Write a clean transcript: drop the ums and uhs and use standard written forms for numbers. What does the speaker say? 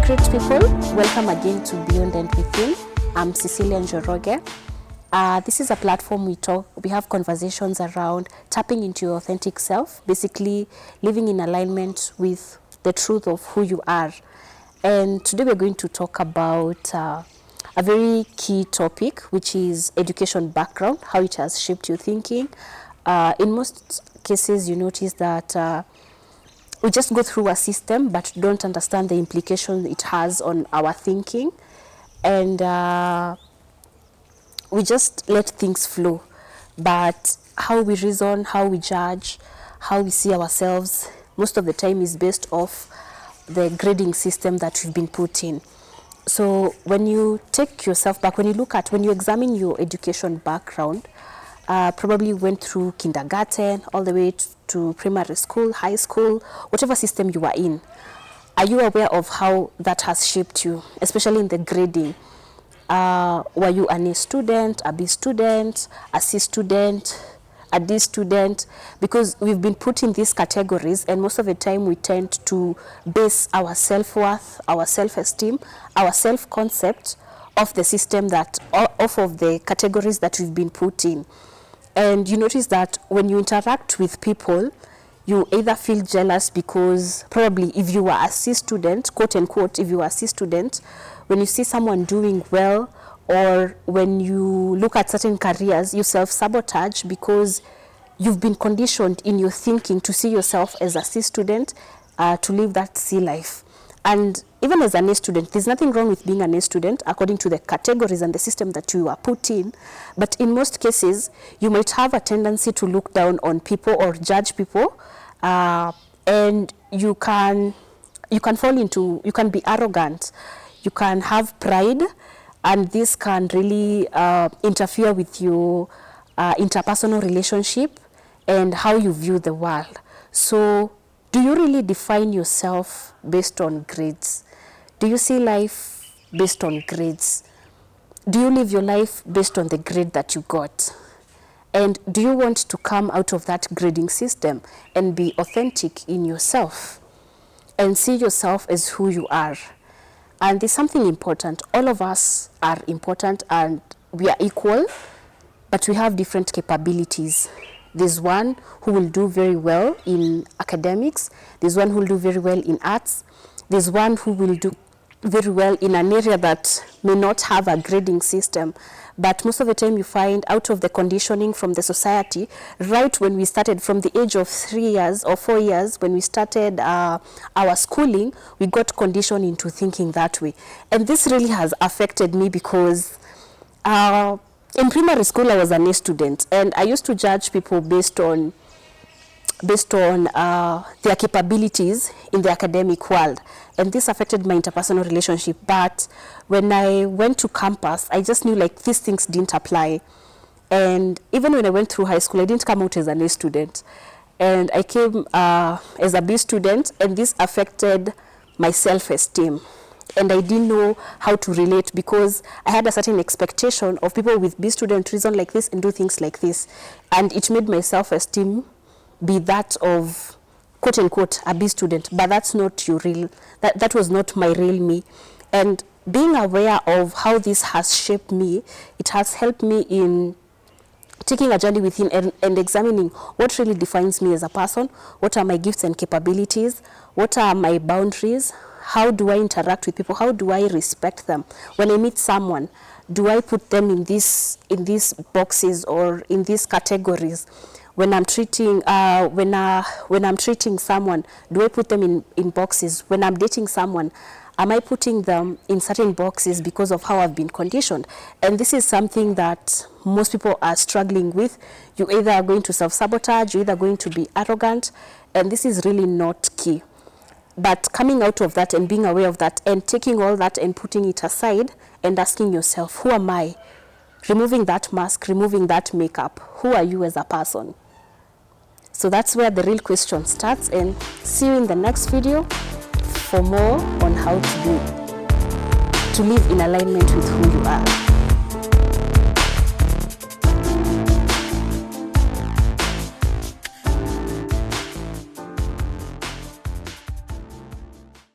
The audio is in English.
great people, welcome again to Beyond and Within. I'm Cecilia Njoroge. This is a platform we have conversations around tapping into your authentic self, basically living in alignment with the truth of who you are. And today we're going to talk about a very key topic, which is education background, how it has shaped your thinking. In most cases, you notice that we just go through a system but don't understand the implication it has on our thinking, and we just let things flow. But how we reason, how we judge, how we see ourselves, most of the time is based off the grading system that we've been put in. So when you take yourself back, when you examine your education background, probably went through kindergarten all the way to primary school, high school, whatever system you are in. Are you aware of how that has shaped you, especially in the grading? Were you an A student, a B student, a C student, a D student? Because we've been put in these categories, and most of the time we tend to base our self-worth, our self-esteem, our self-concept of the system off of the categories that we've been put in. And you notice that when you interact with people, you either feel jealous because probably if you were a C student, quote unquote, if you were a C student, when you see someone doing well, or when you look at certain careers, you self-sabotage because you've been conditioned in your thinking to see yourself as a C student, to live that C life. And even as an A student, there's nothing wrong with being an A student according to the categories and the system that you are put in. But in most cases, you might have a tendency to look down on people or judge people, and you can be arrogant, you can have pride, and this can really interfere with your interpersonal relationship and how you view the world. So do you really define yourself based on grades? Do you see life based on grades? Do you live your life based on the grade that you got? And do you want to come out of that grading system and be authentic in yourself and see yourself as who you are? And there's something important. All of us are important and we are equal, but we have different capabilities. There's one who will do very well in academics. There's one who will do very well in arts. There's one who will do very well in an area that may not have a grading system. But most of the time you find out of the conditioning from the society, right when we started from the age of 3 years or 4 years, when we started our schooling, we got conditioned into thinking that way. And this really has affected me because in primary school, I was an A student, and I used to judge people based on their capabilities in the academic world, and this affected my interpersonal relationship. But when I went to campus, I just knew like these things didn't apply. And even when I went through high school, I didn't come out as an A student, and I came as a B student, and this affected my self-esteem. And I didn't know how to relate because I had a certain expectation of people with B student reason like this and do things like this. And it made my self-esteem be that of, quote unquote, a B student. But that's not your real, that was not my real me. And being aware of how this has shaped me, it has helped me in taking a journey within and examining what really defines me as a person, what are my gifts and capabilities, what are my boundaries, how do I interact with people? How do I respect them? When I meet someone, do I put them in these boxes or in these categories? When I'm treating someone, do I put them in boxes? When I'm dating someone, am I putting them in certain boxes because of how I've been conditioned? And this is something that most people are struggling with. You either are going to self-sabotage, you're either going to be arrogant, and this is really not key. But coming out of that and being aware of that and taking all that and putting it aside and asking yourself, who am I? Removing that mask, removing that makeup. Who are you as a person? So that's where the real question starts, and see you in the next video for more on how to live in alignment with who you are.